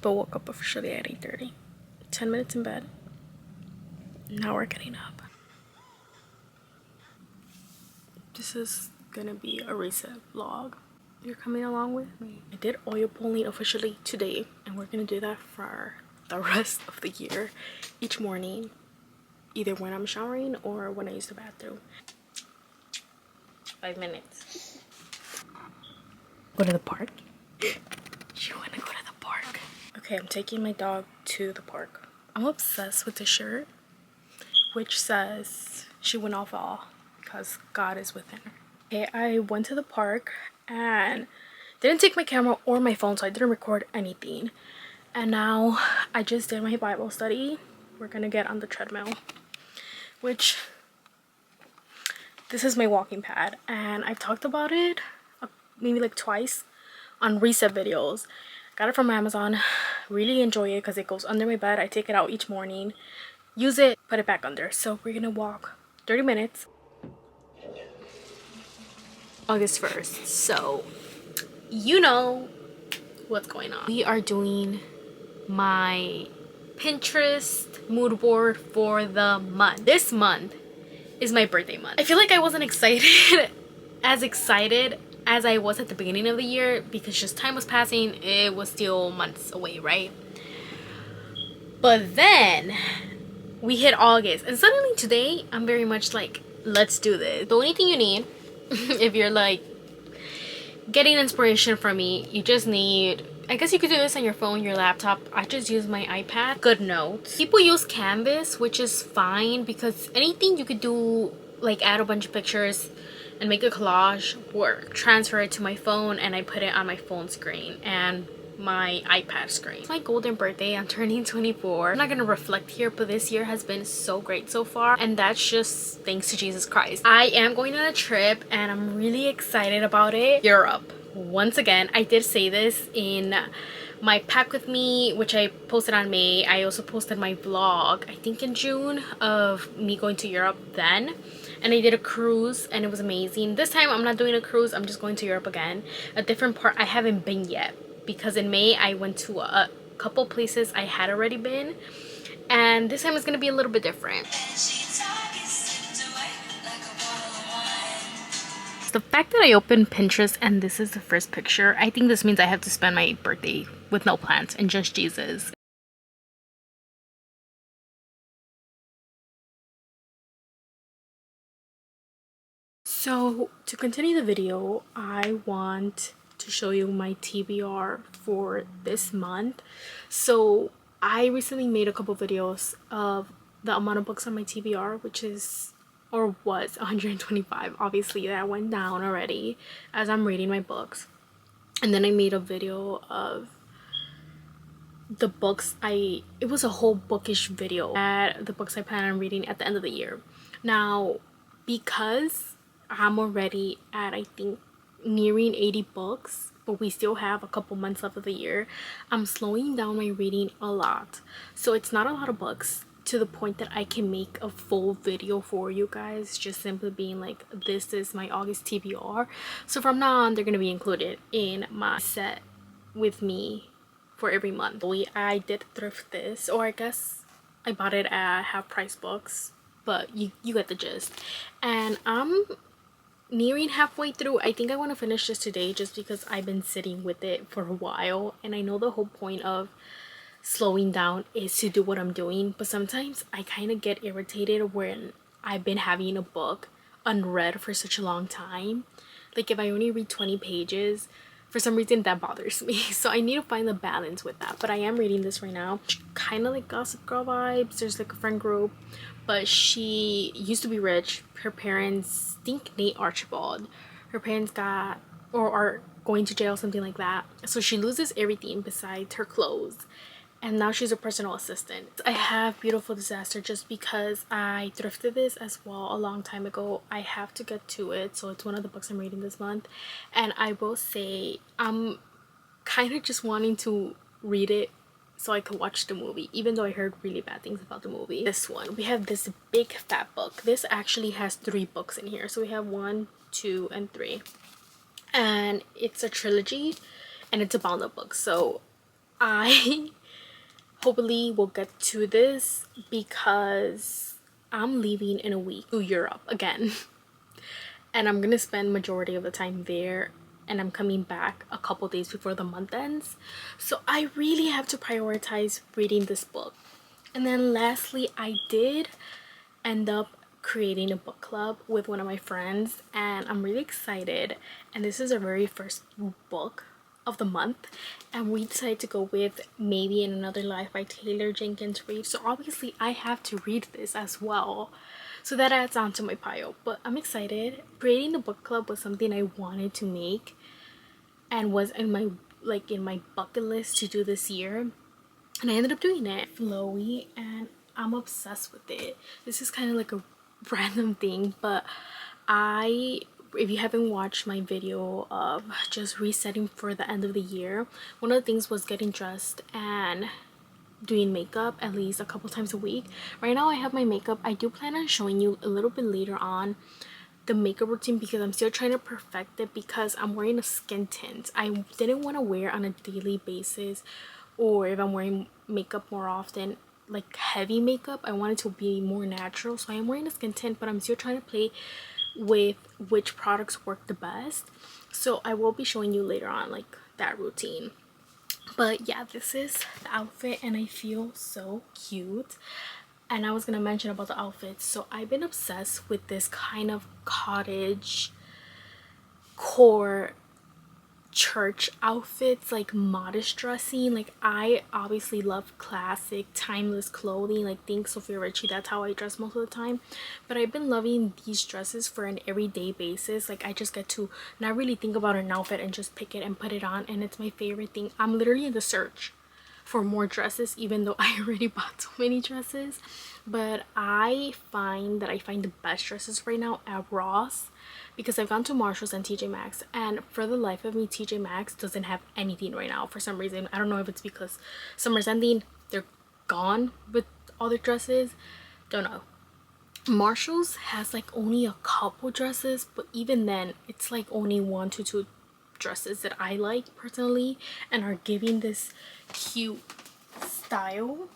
But woke up officially at 8:30. 10 minutes in bed. Now we're getting up. This is gonna be a reset vlog. You're coming along with me. I did oil pulling officially today, and we're gonna do that for the rest of the year. Each morning, either when I'm showering or when I use the bathroom. 5 minutes. Go to the park. You wanna go to the park? Okay, I'm taking my dog to the park. I'm obsessed with the shirt, which says she will not fall because God is within her. Okay, I went to the park and didn't take my camera or my phone, so I didn't record anything. And now I just did my Bible study. We're gonna get on the treadmill, which this is my walking pad, and I've talked about it maybe like twice on reset videos. Got it from Amazon. Really enjoy it because it goes under my bed. I take it out each morning, use it, put it back under. So we're gonna walk 30 minutes. August 1st, so you know what's going on. We are doing my Pinterest mood board for the month. This month is my birthday month. I feel like I wasn't excited as I was at the beginning of the year because just time was passing. It was still months away, right? But then we hit August and suddenly today I'm very much like, let's do this. The only thing you need if you're like getting inspiration from me, you just need, I guess you could do this on your phone, your laptop. I just use my iPad. Good notes. People use Canvas, which is fine because anything you could do, like add a bunch of pictures and make a collage or transfer it to my phone, and I put it on my phone screen and my iPad screen. It's my golden birthday. I'm turning 24. I'm not gonna reflect here, but this year has been so great so far, and that's just thanks to Jesus Christ. I am going on a trip and I'm really excited about it. Europe. Once again, I did say this in my pack with me, which I posted on May. I also posted my vlog, I think in June, of me going to Europe then. And I did a cruise and it was amazing. This time I'm not doing a cruise, I'm just going to Europe again. A different part I haven't been yet, because in May I went to a couple places I had already been, and this time it's gonna be a little bit different. The fact that I opened Pinterest and this is the first picture, I think this means I have to spend my birthday with no plans and just Jesus. So to continue the video, I want to show you my TBR for this month. So I recently made a couple videos of the amount of books on my TBR, which is, or was, 125. Obviously that went down already as I'm reading my books. And then I made a video of the books it was a whole bookish video at the books I plan on reading at the end of the year. Now, because I'm already at, I think, nearing 80 books, but we still have a couple months left of the year, I'm slowing down my reading a lot. So it's not a lot of books to the point that I can make a full video for you guys, just simply being like, this is my August TBR. So from now on, they're going to be included in my set with me for every month. I did thrift this, or I guess I bought it at half price books, but you get the gist. And I'm nearing halfway through. I think I want to finish this today just because I've been sitting with it for a while, and I know the whole point of slowing down is to do what I'm doing, but sometimes I kind of get irritated when I've been having a book unread for such a long time. Like if I only read 20 pages, for some reason that bothers me. So I need to find the balance with that. But I am reading this right now. Kind of like Gossip Girl vibes. There's like a friend group, but she used to be rich. Her parents, I think Nate Archibald, her parents got or are going to jail, something like that. So she loses everything besides her clothes, and now she's a personal assistant. I have Beautiful Disaster just because I thrifted this as well a long time ago. I have to get to it, so it's one of the books I'm reading this month. And I will say I'm kind of just wanting to read it so I could watch the movie, even though I heard really bad things about the movie. This one, we have this big fat book. This actually has 3 books in here, so we have 1, 2, and 3. and it's a trilogy and it's a bound up book. So I hopefully will get to this because I'm leaving in a week to Europe again. And I'm gonna spend majority of the time there, and I'm coming back a couple days before the month ends. So I really have to prioritize reading this book. And then lastly, I did end up creating a book club with one of my friends, and I'm really excited. And this is our very first book of the month, and we decided to go with Maybe in Another Life by Taylor Jenkins Reid. So obviously I have to read this as well, so that adds on to my pile. But I'm excited. Creating the book club was something I wanted to make and was in my bucket list to do this year, and I ended up doing it. Flowy, and I'm obsessed with it. This is kind of like a random thing, but if you haven't watched my video of just resetting for the end of the year, one of the things was getting dressed and doing makeup at least a couple times a week. Right now I have my makeup. I do plan on showing you a little bit later on the makeup routine because I'm still trying to perfect it, because I'm wearing a skin tint I didn't want to wear on a daily basis, or if I'm wearing makeup more often, like heavy makeup, I want it to be more natural. So I am wearing a skin tint, but I'm still trying to play with which products work the best. So I will be showing you later on like that routine. But yeah, this is the outfit and I feel so cute. And I was gonna mention about the outfits. So I've been obsessed with this kind of cottage core church outfits, like modest dressing. Like I obviously love classic timeless clothing, like think Sophia Richie, that's how I dress most of the time. But I've been loving these dresses for an everyday basis. Like I just get to not really think about an outfit and just pick it and put it on, and it's my favorite thing. I'm literally in the search for more dresses, even though I already bought so many dresses. But I find the best dresses right now at Ross, because I've gone to Marshalls and TJ Maxx, and for the life of me TJ Maxx doesn't have anything right now for some reason. I don't know if it's because summer's ending, they're gone with all their dresses, don't know. Marshalls has like only a couple dresses, but even then it's like only 1 to 2 dresses that I like personally and are giving this cute style.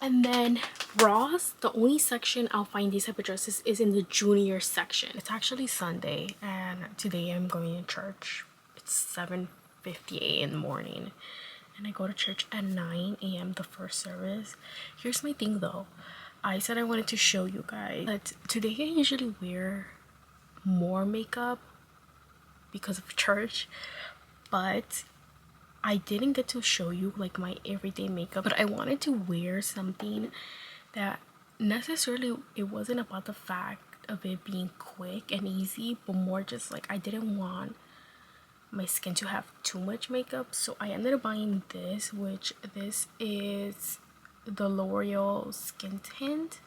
And then Ross, the only section I'll find these type of dresses is in the junior section. It's actually Sunday and today I'm going to church. It's 7:58 in the morning and I go to church at 9 a.m. the first service. Here's my thing though. I said I wanted to show you guys that today I usually wear more makeup because of church, but I didn't get to show you like my everyday makeup. But I wanted to wear something that necessarily, it wasn't about the fact of it being quick and easy, but more just like I didn't want my skin to have too much makeup. So I ended up buying this, which this is the L'Oreal Skin Tint,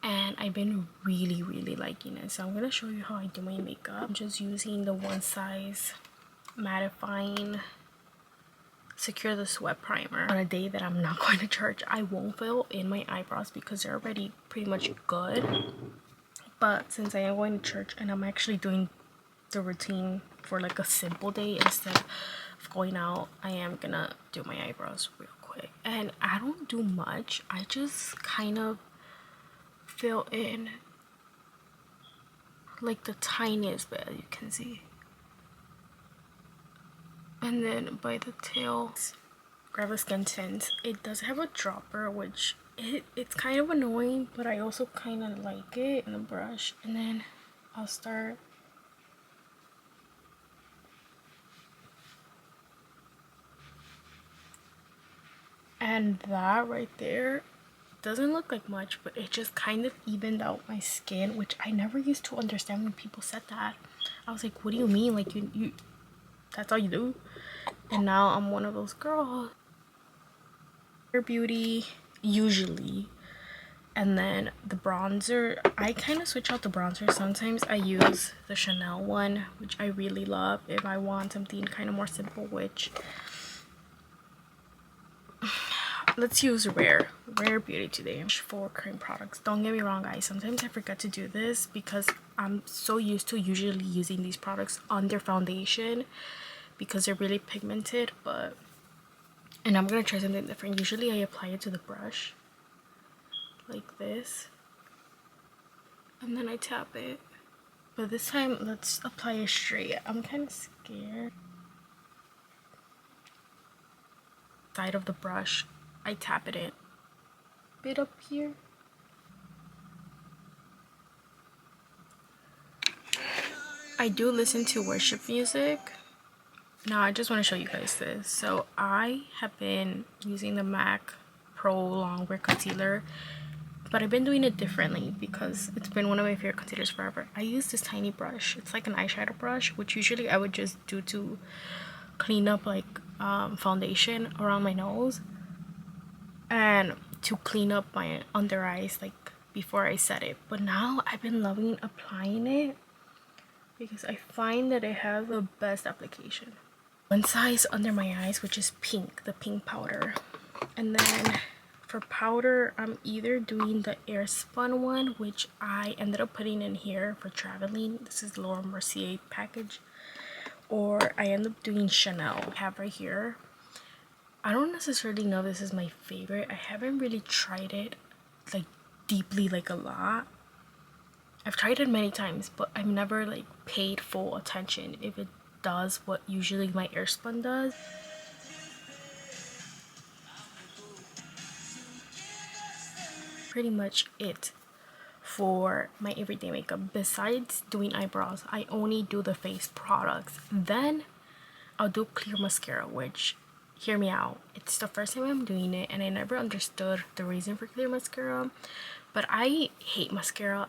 and I've been really liking it. So I'm gonna show you how I do my makeup. I'm just using the One Size mattifying Secure the Sweat primer. On a day that I'm not going to church, I won't fill in my eyebrows because they're already pretty much good. But since I am going to church and I'm actually doing the routine for like a simple day instead of going out, I am gonna do my eyebrows real quick. And I don't do much, I just kind of fill in like the tiniest bit, as you can see. And then by the tail, grab a skin tint. It does have a dropper, which it's kind of annoying, but I also kind of like it. And a brush, and then I'll start and that right there doesn't look like much, but it just kind of evened out my skin, which I never used to understand when people said that. I was like, what do you mean, like you that's all you do? And now I'm one of those girls. Beauty usually, and then the bronzer, I kind of switch out the bronzer. Sometimes I use the Chanel one, which I really love if I want something kind of more simple, which let's use Rare Beauty today for cream products. Don't get me wrong, guys, sometimes I forget to do this because I'm so used to usually using these products under foundation because they're really pigmented. And I'm gonna try something different. Usually I apply it to the brush like this and then I tap it, but this time let's apply it straight. I'm kind of scared. Side of the brush, I tap it in bit up here. I do listen to worship music. Now I just want to show you guys this. So I have been using the MAC Pro Longwear Concealer, but I've been doing it differently because it's been one of my favorite concealers forever. I use this tiny brush. It's like an eyeshadow brush, which usually I would just do to clean up like foundation around my nose and to clean up my under eyes like before I set it. But now I've been loving applying it because I find that it has the best application. One size under my eyes, which is pink, the pink powder. And then for powder, I'm either doing the Airspun one, which I ended up putting in here for traveling. This is Laura Mercier package. Or I end up doing Chanel. I have right here. I don't necessarily know if this is my favorite. I haven't really tried it like deeply, like a lot. I've tried it many times, but I've never like paid full attention if it does what usually my Airspun does. Pretty much it for my everyday makeup. Besides doing eyebrows, I only do the face products. Then I'll do clear mascara, which, hear me out, it's the first time I'm doing it and I never understood the reason for clear mascara, but I hate mascara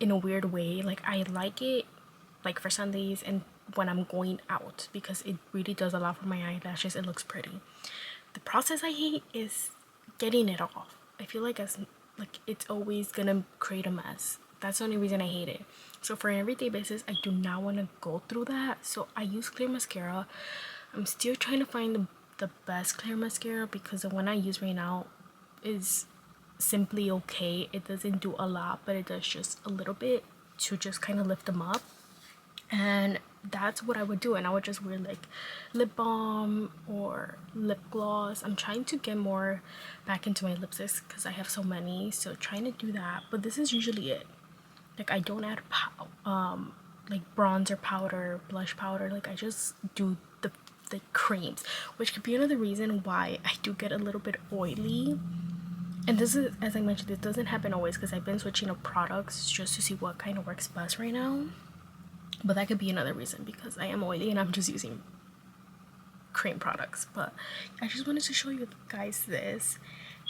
in a weird way. Like I like it like for Sundays and when I'm going out because it really does a lot for my eyelashes. It looks pretty. The process I hate is getting it off. I feel like it's always gonna create a mess. That's the only reason I hate it. So for an everyday basis, I do not want to go through that. So I use clear mascara. I'm still trying to find the best clear mascara because the one I use right now is simply okay. It doesn't do a lot, but it does just a little bit to just kind of lift them up. And that's what I would do, and I would just wear like lip balm or lip gloss. I'm trying to get more back into my lipsticks because I have so many, so trying to do that. But this is usually it. Like I don't add like bronzer powder, blush powder. Like I just do the creams, which could be another reason why I do get a little bit oily. And this is, as I mentioned, this doesn't happen always because I've been switching up products just to see what kind of works best right now. But that could be another reason because I am oily and I'm just using cream products. But I just wanted to show you guys this,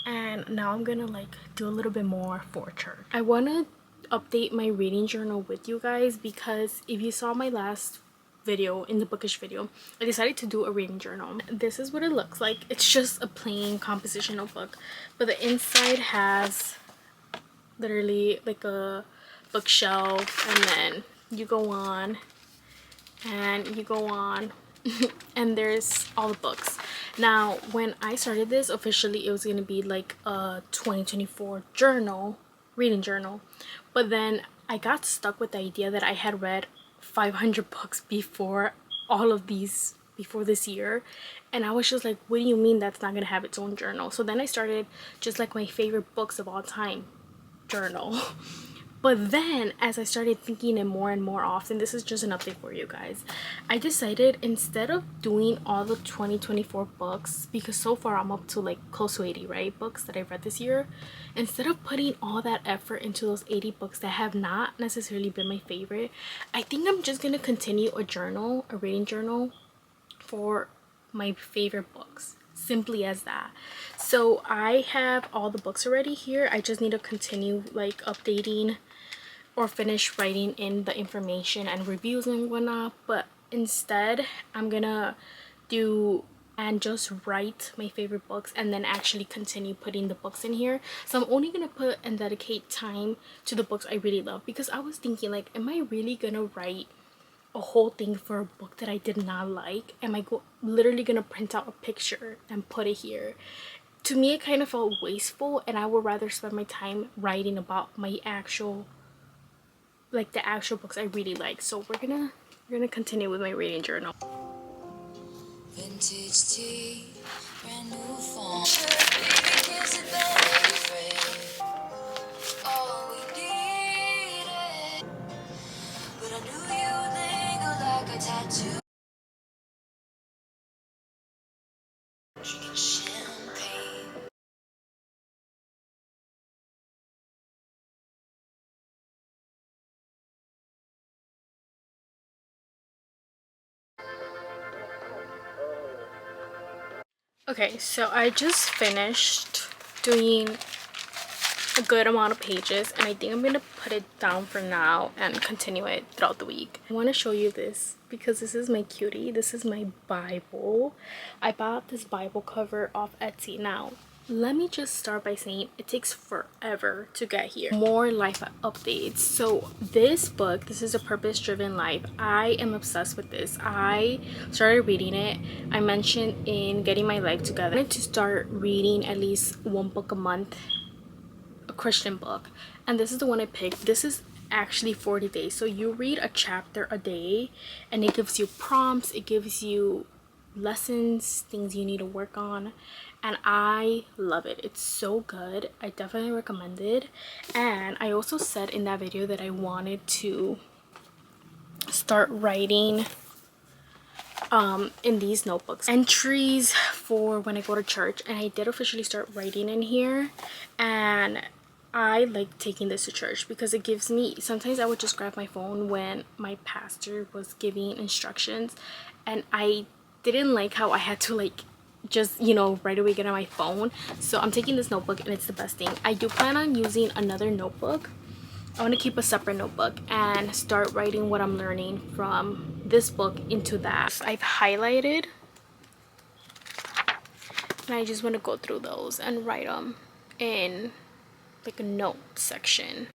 and now I'm gonna like do a little bit more for church. I want to update my reading journal with you guys because if you saw my last video, in the bookish video, I decided to do a reading journal. This is what it looks like. It's just a plain composition notebook, but the inside has literally like a bookshelf, and then you go on and you go on and there's all the books. Now when I started this officially, it was going to be like a 2024 journal, reading journal, but then I got stuck with the idea that I had read 500 books before all of these, before this year, and I was just like, what do you mean that's not going to have its own journal? So then I started just like my favorite books of all time journal. But then as I started thinking it more and more often, this is just an update for you guys, I decided instead of doing all the 2024 books, because so far I'm up to like close to 80, right, books that I've read this year, instead of putting all that effort into those 80 books that have not necessarily been my favorite, I think I'm just gonna continue a journal, a reading journal for my favorite books, simply as that. So I have all the books already here. I just need to continue like updating or finish writing in the information and reviews and whatnot, but instead I'm gonna do and just write my favorite books and then actually continue putting the books in here. So I'm only gonna put and dedicate time to the books I really love, because I was thinking like, am I really gonna write a whole thing for a book that I did not like? Am I literally gonna print out a picture and put it here? to me it kind of felt wasteful, and I would rather spend my time writing about my actual, like the actual books I really like. So we're gonna continue with my reading journal. Vintage tea, brand new phone. Baby, kiss it, baby. All we needed. But I knew you would linger like a tattoo. Drinking champagne. Okay, so I just finished doing a good amount of pages, and I think I'm gonna put it down for now and continue it throughout the week. I want to show you this because this is my cutie. This is my Bible. I bought this Bible cover off Etsy. Now let me just start by saying it takes forever to get here. More life updates. So this book, this is A Purpose Driven Life, I am obsessed with this. I started reading it. I mentioned in Getting My Life Together, I wanted to start reading at least one book a month, a Christian book, and this is the one I picked. This is actually 40 days, so you read a chapter a day, and it gives you prompts, it gives you lessons, things you need to work on, and I love it. It's so good. I definitely recommend it. And I also said in that video that I wanted to start writing in these notebooks entries for when I go to church, and I did officially start writing in here. And I like taking this to church because it gives me, sometimes I would just grab my phone when my pastor was giving instructions, and I didn't like how I had to like just, you know, right away get on my phone. So I'm taking this notebook, and it's the best thing. I do plan on using another notebook. I want to keep a separate notebook and start writing what I'm learning from this book into that. I've highlighted, and I just want to go through those and write them in like a note section.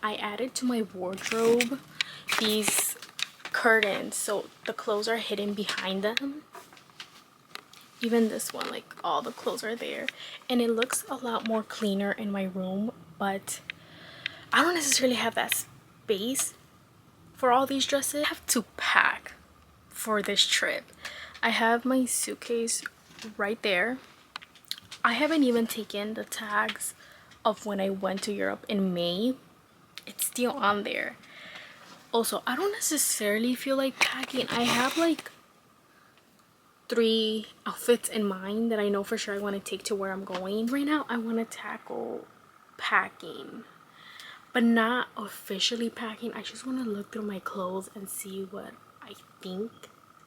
I added to my wardrobe these curtains, so the clothes are hidden behind them. Even this one, like all the clothes are there, and it looks a lot more cleaner in my room. But I don't necessarily have that space for all these dresses. I have to pack for this trip. I have my suitcase right there. I haven't even taken the tags of when I went to Europe in May. It's still on there. Also, I don't necessarily feel like packing. I have like 3 outfits in mind that I know for sure I want to take to where I'm going. Right now I want to tackle packing, but not officially packing. I just want to look through my clothes and see what I think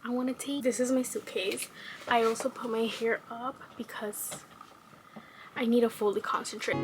I want to take. This is my suitcase. I also put my hair up because I need to fully concentrate.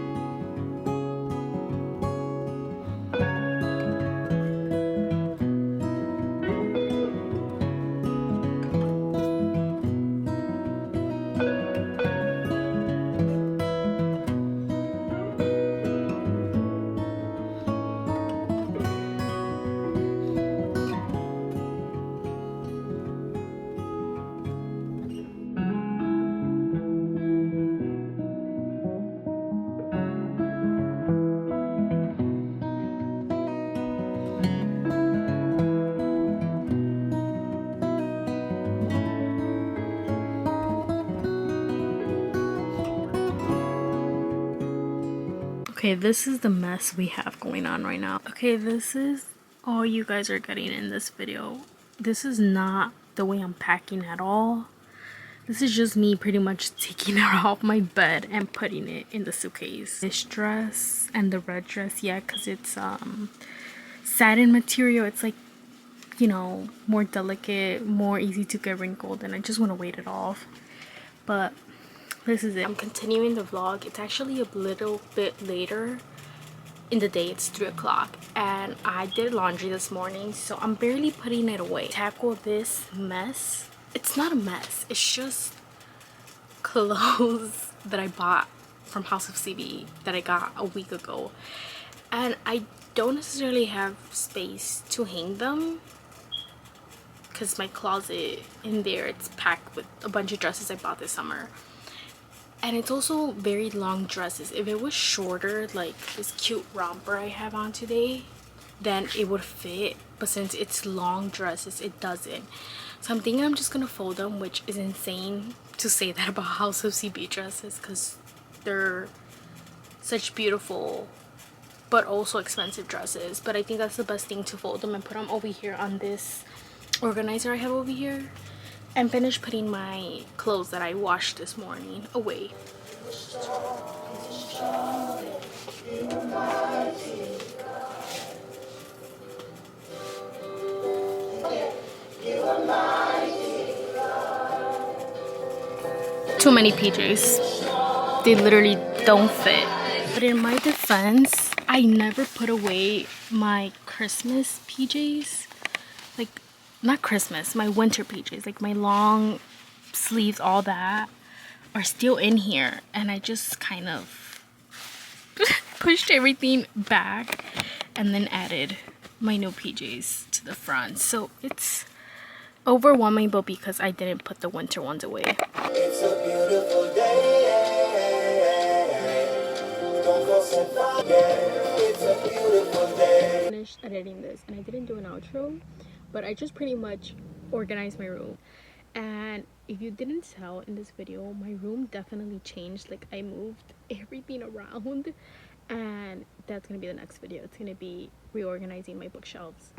Okay, this is the mess we have going on right now. Okay, this is all you guys are getting in this video. This is not the way I'm packing at all. This is just me pretty much taking it off my bed and putting it in the suitcase. This dress and the red dress, yeah, because it's satin material. It's like, you know, more delicate, more easy to get wrinkled, and I just want to weight it off. But this is it. I'm continuing the vlog. It's actually a little bit later in the day. It's 3 o'clock and I did laundry this morning, so I'm barely putting it away. Tackle this mess. It's not a mess, it's just clothes that I bought from House of CB that I got a week ago, and I don't necessarily have space to hang them because my closet in there, it's packed with a bunch of dresses I bought this summer. And it's also very long dresses. If it was shorter, like this cute romper I have on today, then it would fit. But since it's long dresses, it doesn't. So I'm thinking I'm just gonna fold them, which is insane to say that about House of CB dresses because they're such beautiful but also expensive dresses. But I think that's the best thing, to fold them and put them over here on this organizer I have over here, and finish putting my clothes that I washed this morning away. Too many PJs. They literally don't fit. But in my defense, I never put away my Christmas PJs. Like, not Christmas, my winter PJs. Like my long sleeves, all that are still in here. And I just kind of pushed everything back and then added my new PJs to the front. So it's overwhelming, but because I didn't put the winter ones away. It's a beautiful day. Don't go so far. It's a beautiful day. Finished editing this and I didn't do an outro, but I just pretty much organized my room. And if you didn't tell in this video, my room definitely changed. Like, I moved everything around, and that's gonna be the next video. It's gonna be reorganizing my bookshelves.